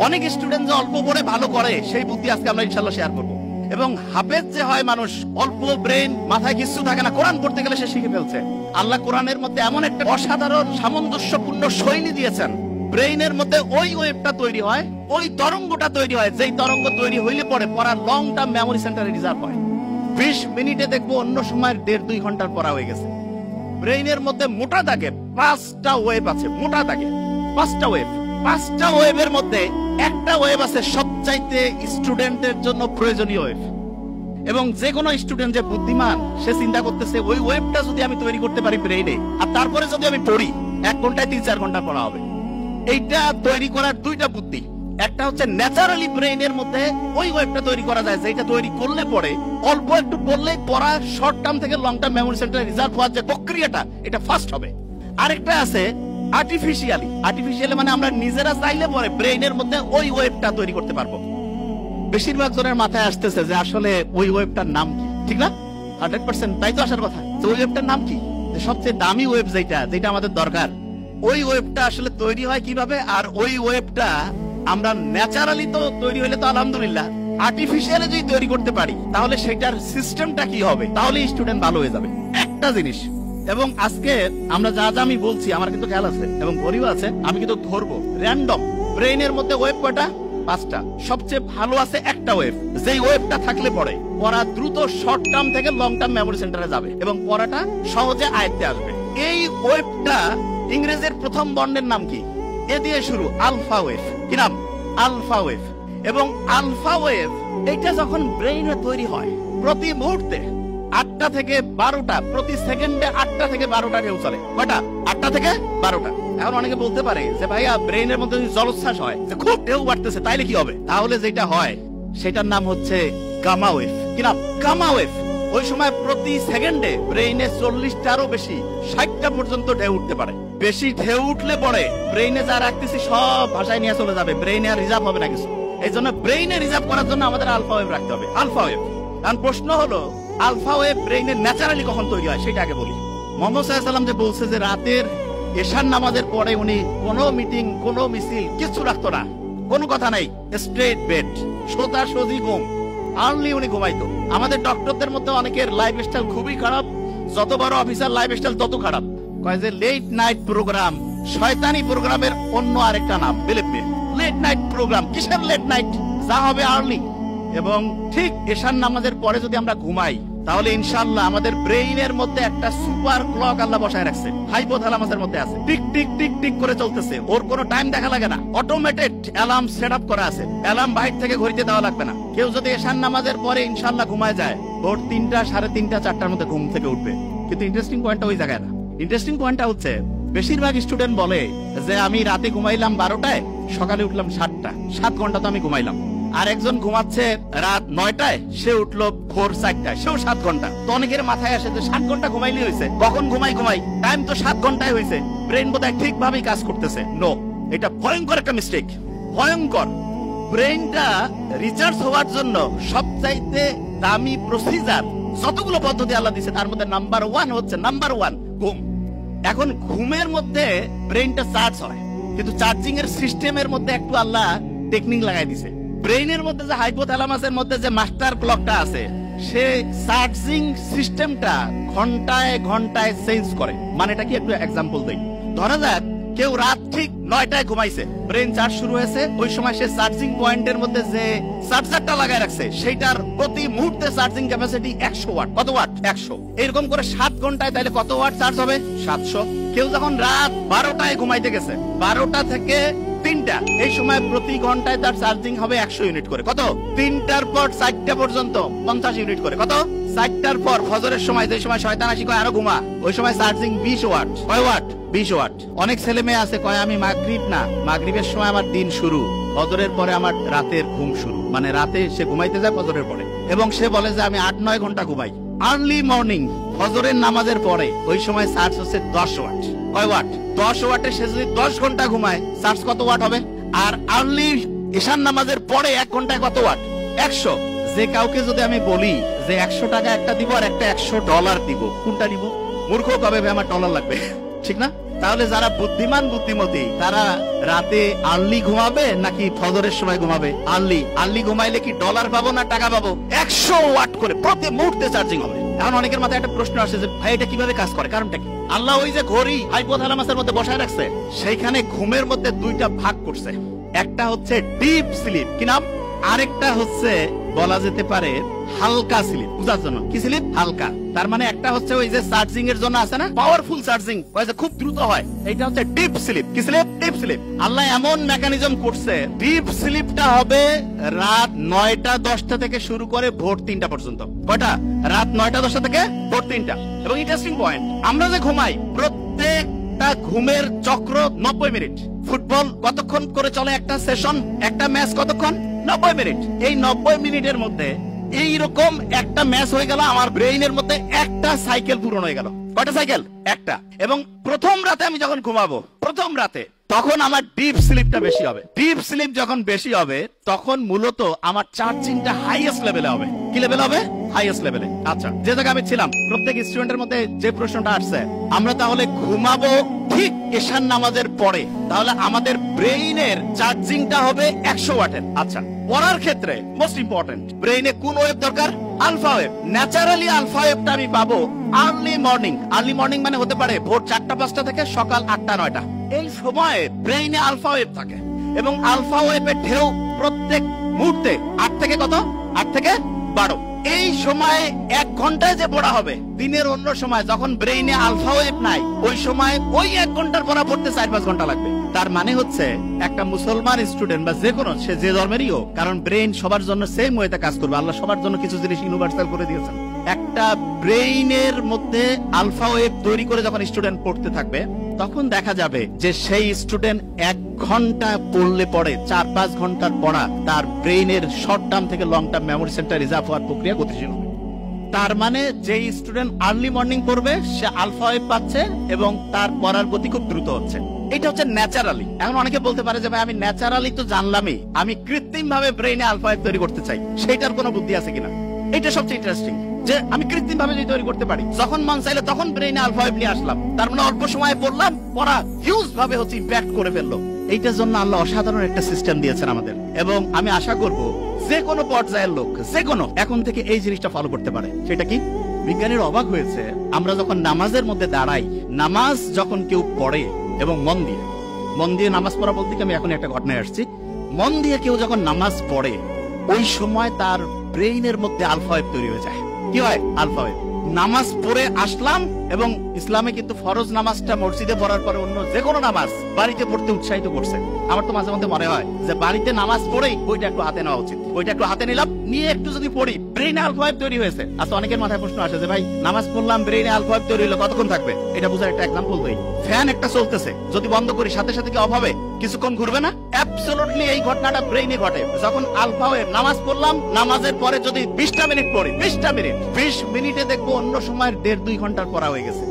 অনেক স্টুডেন্ট যে অল্প পড়ে ভালো করে সেই বুদ্ধি আজকে আমরা ইনশাআল্লাহ শেয়ার করব। এবং হাফেজ যে হয় মানুষ, অল্প ব্রেন, মাথায় কিছু থাকে না, কোরআন পড়তে গেলে সে শিখে ফেলছে। আল্লাহ কোরআনের মধ্যে এমন একটা অসাধারণ সামঞ্জস্যপূর্ণ শৈলী দিয়েছেন, ব্রেইনের মধ্যে ওই ওয়েভটা তৈরি হয়, ওই তরঙ্গটা তৈরি হয়, যেই তরঙ্গ তৈরি হইলে পরে পড়া লং টার্ম মেমোরি সেন্টারে রিজার্ভ হয়। 20 মিনিটে দেখবো অন্য সময় 1.5-2 ঘন্টার পড়া হয়ে গেছে। ব্রেইনের মধ্যে মোটা দাগে 5টা ওয়েভ আছে, মোটা দাগে 5টা ওয়েভ। 5টা ওয়েভের মধ্যে একটা ওয়েভ আছে সবচাইতে স্টুডেন্টের জন্য প্রয়োজনীয় ওয়েভ। এবং যে কোনো স্টুডেন্ট যে বুদ্ধিমান, সে চিন্তা করতেছে ওই ওয়েভটা যদি আমি তৈরি করতে পারি ব্রেইনে, আর তারপরে যদি আমি পড়ি 1 ঘন্টায় 3-4 ঘন্টা পড়া হবে। এইটা তৈরি করার 2টা বুদ্ধি। একটা হচ্ছে ন্যাচারালি ব্রেইনের মধ্যে ওই ওয়েভটা তৈরি করা যায়, যেটা তৈরি করলে পরে অল্প একটু পড়লে পড়া শর্ট টার্ম থেকে লং টার্ম মেমোরি সেন্টারে রিজার্ভ হওয়ার যে প্রক্রিয়াটা, এটা ফাস্ট হবে। আরেকটা আছে আর্টিফিশিয়ালি। আর্টিফিশিয়ালি মানে আমরা নিজেরা চাইলে পরে ব্রেইনের মধ্যে ওই ওয়েভটা তৈরি করতে পারবো। বেশিরভাগ জনের মাথায় আসতেছে যে আসলে ওই ওয়েভটার নাম কি, ঠিক না? 100% তাই তো আসার কথা। তো ওই ওয়েভটার নাম কি? সবচেয়ে দামি ওয়েভ যেটা আমাদের দরকার, ওই ওয়েভটা আসলে তৈরি হয় কিভাবে? আর ওই ওয়েভটা আমরা ন্যাচারালি তো তৈরি হইলে তো আলহামদুলিল্লাহ, আর্টিফিশিয়ালি যদি তৈরি করতে পারি তাহলে সেটার সিস্টেমটা কি হবে, তাহলে স্টুডেন্ট ভালো হয়ে যাবে। একটা জিনিস, এবং আজকে আমরা যা যা আমি বলছি আমার কিন্তু খেয়াল আছে এবং গরিব আছে, আমি কিন্তু ধরবো র্যান্ডম। ব্রেইনের মধ্যে ওয়েভ কয়টা? 5টা। সবচেয়ে ভালো আছে একটা ওয়েভ, যেই ওয়েভটা থাকলে পরে পড়া দ্রুত শর্ট টার্ম থেকে লং টার্ম মেমোরি সেন্টারে যাবে এবং পড়াটা সহজে আয়ত্তে আসবে। এই ওয়েভটা ইংরেজির প্রথম বর্ণের নাম কি? এ দিয়ে শুরু, আলফা ওয়েভ। কি নাম? Alpha wave. এবং আলফা ওয়েভ এটা যখন ব্রেইনে তৈরি হয়, প্রতি মুহূর্তে 8টা থেকে 12টা, প্রতি সেকেন্ডে 8টা থেকে 12টা ঢেউ চলে। কয়টা? 8টা থেকে 12টা। এখন অনেকে বলতে পারে যে ভাইয়া ব্রেইনের মধ্যে যদি জলোচ্ছ্বাস হয়, যে খুব ঢেউ বাড়তেছে, তাইলে কি হবে? তাহলে যেটা হয় সেটার নাম হচ্ছে গামা ওয়েভ। কি নাম? Gamma wave. ওই সময় প্রতি সেকেন্ডে ব্রেইনে 40টারও বেশি, 60টা পর্যন্ত ঢেউ উঠতে পারে। বেশি ঢেউ উঠলে পরে ব্রেইনে যা রাখতেছি সব ভাষায় নিয়ে চলে যাবে, ব্রেইনে আর রিজার্ভ হবে না কিছু। এই জন্য ব্রেইনে রিজার্ভ করার জন্য আমাদের আলফা ওয়েভ রাখতে হবে। Alpha wave. কারণ প্রশ্ন হলো আলফা ওয়েভ ব্রেইনে ন্যাচারালি কখন তৈরি হয় সেটা আগে বলি। মুহাম্মদ সাল্লাল্লাহু আলাইহি ওয়াসাল্লাম যে বলছে যে রাতের এশার নামাজের পরে উনি কোনো মিটিং, কোনো মিছিল কিছু রাখতো না, কোনো কথা নাই, স্ট্রেট বেড, সোজা সজি ঘুম, আর্লি উনি ঘুমাইতো। আমাদের ডক্টরদের মধ্যে অনেকের লাইফস্টাইল খুবই খারাপ, যত বড় অফিসার লাইফস্টাইল তত খারাপ। কয় যে লেট নাইট প্রোগ্রাম, শয়তানি প্রোগ্রামের অন্য আরেকটা নাম, believe me. Late night program, কিসের লেট নাইট? যা হবে আর্লি। এবং ঠিক এশার নামাজের পরে যদি আমরা ঘুমাই তাহলে ইনশাআল্লাহ আমাদের ব্রেইনের মধ্যে একটা সুপার ক্লক আল্লাহ বসায় রাখছে, হাইপোথ্যালামাসের মধ্যে আছে, টিক টিক টিক টিক করে চলতেছে। ওর কোনো টাইম দেখা লাগে না, অটোমেটেড অ্যালার্ম সেট আপ করা আছে। অ্যালার্ম বাইরে থেকে ঘড়িতে দেওয়া লাগবে না। কেউ যদি এশার নামাজের পরে ইনশাআল্লাহ ঘুমায় যায়, ভোর 3টা, 3:30, 4টার মধ্যে ঘুম থেকে উঠবে। কিন্তু ইন্টারেস্টিং পয়েন্টটা ওই জায়গায় না। ইন্টারেস্টিং পয়েন্টটা হচ্ছে বেশিরভাগ স্টুডেন্ট বলে যে আমি রাতে ঘুমাইলাম 12টায়, সকালে উঠলাম 7টা, 7 ঘন্টা তো আমি ঘুমাইলাম। আর একজন ঘুমাচ্ছে রাত 9টায়, সে উঠলো ভোর 4টায়, সেও 7 ঘন্টা। তো অনেকের মাথায় আসে যে 7 ঘন্টা ঘুমাইলে হয়েছে, কখন ঘুমাই টাইম তো 7 ঘন্টায় হয়েছে, ব্রেন বোধহয় ঠিকভাবেই কাজ করতেছে। নো, এটা ভয়ঙ্কর একটা মিস্টেক, ভয়ঙ্কর। ব্রেনটা রিচার্জ হওয়ার জন্য সবচাইতে দামি প্রসিজার যতগুলো পদ্ধতি আল্লাহ দিয়েছে তার মধ্যে নাম্বার 1 হচ্ছে ঘুম। এখন ঘুমের মধ্যে ব্রেনটা চার্জ হয়, কিন্তু চার্জিং এর সিস্টেমের মধ্যে একটু আল্লাহ টেকনিক লাগাই দিছে। ব্রেইনের মধ্যে যে হাইপোথ্যালামাসের মধ্যে যে মাস্টার ক্লকটা আছে, সে চার্জিং সিস্টেমটা ঘন্টায় ঘন্টায় চেঞ্জ করে। মানে এটা কি একটু এক্সাম্পল দেই। ধরা যাক কেউ রাত ঠিক 9টায় ঘুমাইছে, ব্রেন চার্জ শুরু হয়েছে, ওই সময় সে চার্জিং পয়েন্টের মধ্যে যে চার্জারটা লাগায় রাখছে সেইটার প্রতি মুহূর্তে চার্জিং ক্যাপাসিটি 100 ওয়াট। কত ওয়াট? 100। এরকম করে 7 ঘন্টায় তাহলে কত ওয়াট চার্জ হবে? 700। কেউ যখন রাত 12টায় ঘুমাইতে গেছে, 12টা থেকে 3টা, এই সময় প্রতি ঘন্টায় তার চার্জিং হবে 100 ইউনিট করে। কত? 3টার পর 4টা পর্যন্ত 50 ইউনিট করে। কত? 4টার পর ফজরের সময়, যে সময় শয়তান আসি কয় আরো ঘুমা, ওই সময় চার্জিং 20 ওয়াট। কয় ওয়াট? 20 ওয়াট। অনেক ছেলে মেয়ে আছে কয় আমি মাগরিব না, মাগরিবের সময় আমার দিন শুরু, ফজরের পরে আমার রাতের ঘুম শুরু। মানে রাতে সে ঘুমাইতে যায় ফজরের পরে, এবং সে বলে যে আমি 8-9 ঘন্টা ঘুমাই। আর্লি মর্নিং ফজরের নামাজের পরে ওই সময় চার্জ হচ্ছে 10 ওয়াট। কয় ওয়াট? 10 ওয়াটে সে যদি 10 ঘন্টা ঘুমায়, চার্জ কত ওয়াট হবে? আর আর্লি ঈশান নামাজের পরে 1 ঘন্টায় কত ওয়াট? 100। যে কাউকে যদি আমি বলি যে 100 টাকা একটা দিব আর একটা $100 দিব, কোনটা নিব? মূর্খ কবে ভাই আমার ডলার লাগবে, ঠিক না? তাহলে যারা বুদ্ধিমান বুদ্ধিমতী তারা রাতে আর্লি ঘুমাবে নাকি ফজরের সময় ঘুমাবে? আর্লি ঘুমাইলে কি ডলার পাবো না টাকা পাবো? 100 ওয়াট করে প্রতি মুহূর্তে চার্জিং হবে। এখন অনেকের মাথায় একটা প্রশ্ন আসে যে ভাই এটা কিভাবে কাজ করে, কারণটা কি? আল্লাহ ওই যে ঘড়ি হাইপোথ্যালামাসের মধ্যে বসায় রাখছে, সেইখানে ঘুমের মধ্যে দুইটা ভাগ করছে। একটা হচ্ছে ডিপ স্লিপ, কি নাম? আরেকটা হচ্ছে বলা যেতে পারে হালকা স্লিপ। বুঝার জন্য কি স্লিপ? হালকা। তার মানে একটা হচ্ছে ওই যে চার্জিং এর জন্য আছে না পাওয়ারফুল চার্জিং, ওই যে খুব দ্রুত হয়, এটা হচ্ছে ডিপ স্লিপ। কি স্লিপ? Deep sleep. আল্লাহ এমন মেকানিজম করছে, ডিপ স্লিপটা হবে রাত 9টা 10টা থেকে শুরু করে ভোর 3টা পর্যন্ত। কয়টা? রাত 9টা 10টা থেকে ভোর 3টা। এবং ইন্টারেস্টিং পয়েন্ট, আমরা যে ঘুমাই প্রত্যেকটা ঘুমের চক্র 90 মিনিট। ফুটবল কতক্ষণ করে চলে একটা সেশন, একটা ম্যাচ কতক্ষণ? 90 মিনিট। এই 90 মিনিটের মধ্যে এইরকম একটা ম্যাচ হয়ে গেল, আমার ব্রেইনের মধ্যে একটা সাইকেল পূরণ হয়ে গেল। কয়টা সাইকেল? একটা। এবং প্রথম রাতে আমি যখন ঘুমাবো, প্রথম রাতে, তখন আমার ডিপ স্লিপটা বেশি হবে। ডিপ স্লিপ যখন বেশি হবে তখন মূলত আমার চার্জিংটা হাইয়েস্ট লেভেলে হবে। কি লেভেল হবে? হাইয়েস্ট লেভেলে। আচ্ছা, যে জায়গায় আমি ছিলাম, প্রত্যেক স্টুডেন্টের মধ্যে যে প্রশ্নটা আসছে, আমরা তাহলে ঘুমাবো ঠিক এশার নামাজের পরে, তাহলে আমাদের ব্রেইনের চার্জিংটা হবে 100 ওয়াটের। আচ্ছা, পড়ার ক্ষেত্রে মোস্ট ইম্পর্টেন্ট, ব্রেইনে কোন ওয়েভ দরকার? Alpha wave. ন্যাচারালি আলফা ওয়েভটা আমি পাবো আর্লি মর্নিং। আর্লি মর্নিং মানে হতে পারে ভোর 4টা 5টা থেকে সকাল 8টা 9টা। এই সময়ে ব্রেইনে আলফা ওয়েভ থাকে এবং আলফা ওয়েভের ঢেউ প্রত্যেক মুহূর্তে 8 থেকে কত? 8 থেকে 12। এই সময় 1 ঘন্টায় যে পড়া হবে, দিনের অন্য সময় যখন ব্রেইনে আলফা ওয়েভ নাই, ওই সময় ওই 1 ঘন্টার পড়া পড়তে 4-5 ঘন্টা লাগবে। তার মানে হচ্ছে একটা মুসলমান স্টুডেন্ট বা যে কোনো, সে যে ধর্মেরই হোক, কারণ ব্রেইন সবার জন্য সেম ওয়েতে কাজ করবে। আল্লাহ সবার জন্য কিছু জিনিস ইউনিভার্সাল করে দিয়েছেন। একটা ব্রেইনের মধ্যে আলফা ওয়েভ তৈরি করে যখন স্টুডেন্ট পড়তে থাকবে, তখন দেখা যাবে যে সেই স্টুডেন্ট 1 ঘন্টা পড়লে পড়ে 4-5 ঘন্টার পড়া তার ব্রেইনের শর্ট টার্ম থেকে long term memory centre reserve হওয়ার প্রক্রিয়া গতিশীল হবে। তার মানে যে স্টুডেন্ট আর্লি মর্নিং পড়বে সে আলফা ওয়েভ পাচ্ছে এবং তার পড়ার গতি খুব দ্রুত হচ্ছে। এটা হচ্ছে ন্যাচারালি। এখন অনেকে বলতে পারে যে ভাই আমি ন্যাচারালি তো জানলামই, আমি কৃত্রিম ভাবে ব্রেইনে আলফা ওয়েভ তৈরি করতে চাই, সেইটার কোনো বুদ্ধি আছে কিনা? এটা সবচেয়ে ইন্টারেস্টিং, যে আমি কৃত্রিম ভাবে যদি তৈরি করতে পারি, যখন মন চাইলে তখন ব্রেইনে আলফা ওয়েভ নিয়ে আসলাম, তার মানে অল্প সময়ে পড়লাম, পড়া হিউজ ভাবে হচ্ছে ইম্প্যাক্ট করে ফেললো। এইটার জন্য আল্লাহ অসাধারণ একটা সিস্টেম দিয়েছেন আমাদের, এবং আমি আশা করব যে কোনো পর্যায়ের লোক, যে কোনো, এখন থেকে এই জিনিসটা ফলো করতে পারে। সেটা কি? বিজ্ঞানীর অবাক হয়েছে, আমরা যখন নামাজের মধ্যে দাঁড়াই, নামাজ যখন কেউ পড়ে এবং মন দিয়ে নামাজ পড়া বলতে আমি এখন একটা ঘটনায় আসছি, মন দিয়ে কেউ যখন নামাজ পড়ে, ওই সময় তার ব্রেইনের মধ্যে আলফা ওয়েভ তৈরি হয়ে যায়। কি হয়? Alpha wave. নামাজ পড়ে আসলাম, এবং ইসলামে কিন্তু ফরজ নামাজটা মসজিদে পড়ার পরে অন্য যে কোনো নামাজ বাড়িতে পড়তে উৎসাহিত করছে। আমার তো মাঝে মধ্যে মনে হয় যে বাড়িতে নামাজ পড়েই বইটা একটু হাতে নেওয়া উচিত। বইটা একটু হাতে নিলাম, নিয়ে একটু যদি পড়ি, ব্রেইনে আলফা ওয়েভ তৈরি হয়েছে। আচ্ছা, অনেকের মাথায় প্রশ্ন আসে যে ভাই নামাজ পড়লাম, ব্রেইনে আলফা ওয়েভ তৈরি হলো, কতক্ষণ থাকবে? এটা বোঝার একটা এক্সাম্পল দেই। ফ্যান একটা চলতেছে, যদি বন্ধ করি সাথে সাথে কি অফ হবে? কিছুক্ষণ ঘুরবে না? অ্যাবসলিউটলি এই ঘটনাটা ব্রেইনে ঘটে যখন আলফা ওয়েভ। নামাজ পড়লাম, নামাজের পরে যদি 20টা মিনিট পড়ি, 20 মিনিটে দেখবো অন্য সময়ের 1.5-2 ঘন্টার পড়া হয়ে গেছে।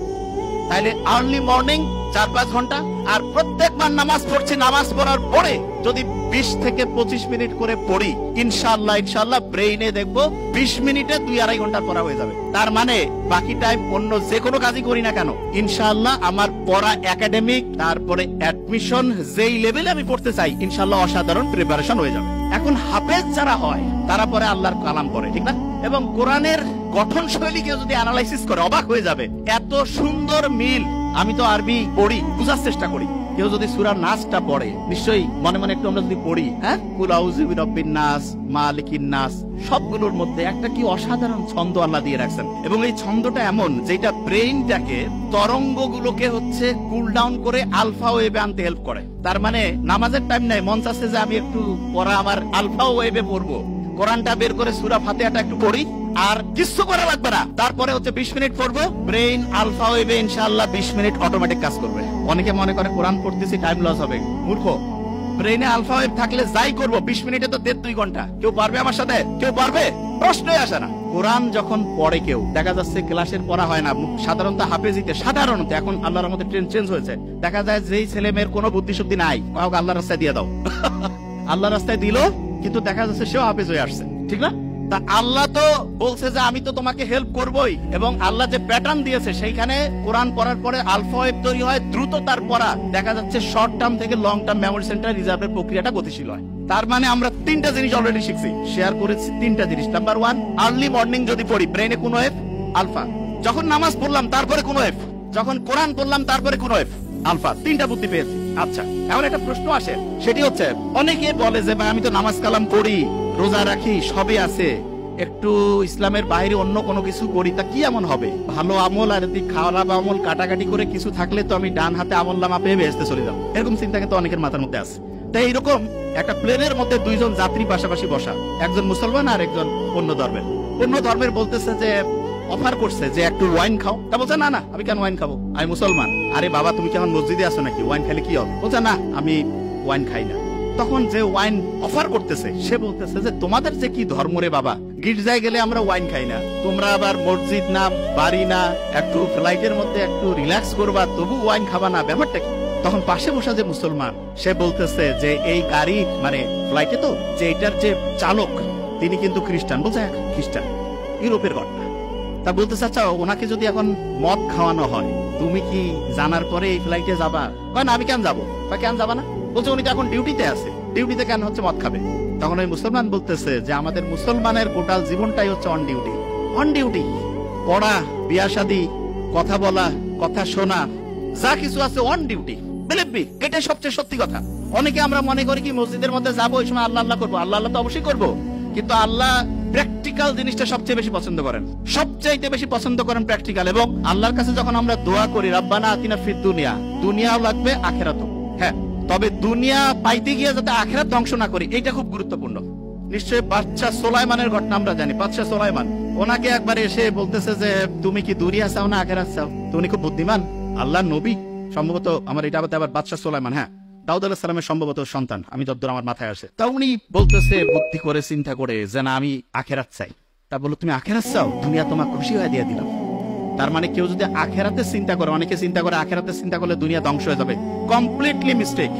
তাহলে আর্লি মর্নিং 4-5 ঘন্টা, আর প্রত্যেকবার নামাজ পড়ছি, নামাজ পড়ার পরে যদি 20 থেকে 25 মিনিট করে পড়ি, ইনশাআল্লাহ ব্রেইনে দেখবো 20 মিনিটে 2-2.5 ঘন্টার পড়া হয়ে যাবে। তার মানে বাকি টাইম অন্য যে কোনো কাজই করি না কেন, ইনশাআল্লাহ আমার পড়া একাডেমিক, তারপরে অ্যাডমিশন যেই লেভেলে আমি পড়তে চাই, ইনশাআল্লাহ অসাধারণ প্রিপারেশন হয়ে যাবে। এখন হাফেজ যারা হয় তারা পরে আল্লাহর কালাম পড়ে, ঠিক না? এবং কোরআনের গঠন শৈলীকে যদি অ্যানালাইসিস করে অবাক হয়ে যাবে, এত সুন্দর মিল। আমি তো আরবি পড়ি, বুঝার চেষ্টা করি। কেউ যদি সূরা নাসটা পড়ে, নিশ্চয়ই মনে মনে একটু আমরা যদি পড়ি, হ্যাঁ, কুল আউযু বিরাব্বিন নাস, মালিকিন নাস, সবগুলোর মধ্যে একটা কি অসাধারণ ছন্দ আল্লাহ দিয়ে রাখছেন। এবং এই ছন্দটা এমন যেটা ব্রেইনটাকে, তরঙ্গগুলোকে হচ্ছে কুল ডাউন করে আলফা ওয়েভে আনতে হেল্প করে। তার মানে নামাজের টাইম নাই, মন চাচ্ছে যে আমি একটু পড়া আমার আলফা ওয়েভে পড়বো, কোরআনটা বের করে সূরা ফাতিহাটা একটু পড়ি, আর কিছু করা লাগবে না। তারপরে হচ্ছে 20 মিনিট পড়বো, ব্রেইন আলফা ওয়েভে ইনশাআল্লাহ 20 মিনিট অটোমেটিক কাজ করবে। অনেকে মনে করে কোরআন পড়তেছি টাইম লস হবে, মূর্খ। ব্রেইনে আলফা ওয়েভ থাকলে যাই করবো 20 মিনিটে তো 1.5-2 ঘন্টা। কেউ পারবে আমার সাথে? কেউ পারবে? প্রশ্নই আসে না। কোরআন যখন পড়ে কেউ, দেখা যাচ্ছে ক্লাসের পড়া হয় না, সাধারণত হাফেজিতে, সাধারণত এখন আল্লাহর রহমতে ট্রেন্ড চেঞ্জ হয়েছে, দেখা যায় যেই ছেলে মেয়ের কোনো বুদ্ধি শুদ্ধি নাই, কাউকে আল্লাহর রাস্তায় দিয়ে দাও। আল্লাহর রাস্তায় দিল, কিন্তু দেখা যাচ্ছে সেও হাফেজ হয়ে আসছে, ঠিক না? তা আল্লাহ তো বলছে যে আমি তো তোমাকে হেল্প করবই, এবং আল্লাহ যে প্যাটার্ন দিয়েছে সেইখানে কোরআন পড়ার পরে আলফা ওয়েভ তৈরি হয়, দ্রুততার পড়া, দেখা যাচ্ছে শর্ট টার্ম থেকে লং টার্ম মেমোরি সেন্টার রিজার্ভের প্রক্রিয়াটা গতিশীল হয়। তার মানে আমরা তিনটা জিনিস অলরেডি শিখছি, শেয়ার করেছি তিনটা জিনিস। নাম্বার ওয়ান, আর্লি মর্নিং যদি পড়ি ব্রেনে কোন ওয়েভ আলফা, যখন নামাজ পড়লাম তারপরে কোন ওয়েভ, যখন কোরআন পড়লাম তারপরে কোন ওয়েভ আলফা, তিনটা বুদ্ধি পেয়েছি। আচ্ছা, এখন একটা প্রশ্ন আসে, সেটি হচ্ছে অনেকে বলে যে ভাই আমি তো নামাজ কালাম পড়ি, রোজা রাখি, সবই আছে, একটু ইসলামের বাইরে অন্য কোনো কিছু করি, তা কি এমন হবে? ভালো আমল আর খারাপ আমল কাটাকাটি করে কিছু থাকলে তো আমি ডান হাতে আমল নামা পেয়ে বেহেশতে চলে যাবো, এরকম চিন্তা কিন্তু অনেকের মাথার মধ্যে আছে। তাই এইরকম একটা প্লেনের মধ্যে দুইজন যাত্রী পাশাপাশি বসা, একজন মুসলমান আর একজন অন্য ধর্মের বলতেছে যে অফার করছে যে একটু ওয়াইন খাও, তা বলছে না না আমি কেন ওয়াইন খাবো, আমি মুসলমান। আরে বাবা তুমি কেমন মসজিদে আছো নাকি, ওয়াইন খেলে কি হবে? বলছে না আমি ওয়াইন খাই না। তখন যে ওয়াইন অফার করতেছে সে বলতেছে যে তোমাদের যে কি ধর্ম রে বাবা, গির্জায় গেলে আমরা ওয়াইন খাই না, তোমরা আবার মসজিদ না বাড়ি না, একটু ফ্লাইটের মধ্যে একটু রিল্যাক্স করবা তবু ওয়াইন খাবা না, ব্যাপারটা কি? তখন পাশে বসা যে মুসলমান সে বলতেছে যে এই গাড়ি মানে ফ্লাইটে তো যে এটার যে চালক তিনি কিন্তু খ্রিস্টান। বলছে খ্রিস্টান, ইউরোপের ঘটনা। তা বলতেছে আচ্ছা ওনাকে যদি এখন মদ খাওয়ানো হয় তুমি কি জানার পরে এই ফ্লাইটে যাবা? না আমি কেন যাবো? কেন যাবা না? বলছে উনি তো এখন ডিউটিতে আছে, ডিউটিতে কেন হচ্ছে মদ খাবে? তখন ওই মুসলমান বলতেছে যে আমাদের মুসলমানের টোটাল জীবনটাই হচ্ছে অন ডিউটি। অন ডিউটি, পড়া, বিয়া শাদী, কথা বলা, কথা শোনা, যা কিছু আছে অন ডিউটি। বিলিভ মি, এটাই সবচেয়ে সত্যি কথা। অনেকে আমরা মনে করি কি মসজিদের মধ্যে যাবো ওই সময় আল্লাহ আল্লাহ করবো, আল্লাহ আল্লাহ তো অবশ্যই করবো, কিন্তু আল্লাহ প্র্যাকটিক্যাল জিনিসটা সবচেয়ে বেশি পছন্দ করেন, সবচাইতে বেশি পছন্দ করেন প্র্যাকটিক্যাল। এবং আল্লাহর কাছে যখন আমরা দোয়া করি রাব্বানা আতিনা ফিদ দুনিয়া, দুনিয়াও লাগবে আখিরাতও, হ্যাঁ, তবে দুনিয়া পাইতে গিয়ে যাতে আখিরাত ধ্বংস না করি, এটা খুব গুরুত্বপূর্ণ। নিশ্চয়ই বাদশাহ সোলাইমানের ঘটনা আমরা জানি। বাদশাহ সোলাইমান, ওনাকে একবার এসে বলতেছে যে তুমি কি দুনিয়া চাও না আখিরাত চাও? তো উনি খুব বুদ্ধিমান, আল্লাহ নবী সম্ভবত, আমার এটা আবার বাদশাহ সোলাইমান, হ্যাঁ দাউদ আলাইহিস সালামের সম্ভবত সন্তান, আমি যতদূর আমার মাথায় আসে। তা উনি বলতেছে বুদ্ধি করে চিন্তা করে যে না আমি আখিরাত চাই। তা বললো তুমি আখিরাত চাও, দুনিয়া তোমার খুশি হয়ে দিয়ে দিলাম। তার মানে কেউ যদি আখিরাতে চিন্তা করে, অনেকে চিন্তা করে আখিরাতে চিন্তা করলে দুনিয়া ধ্বংস হয়ে যাবে, কমপ্লিটলি মিস্টেক।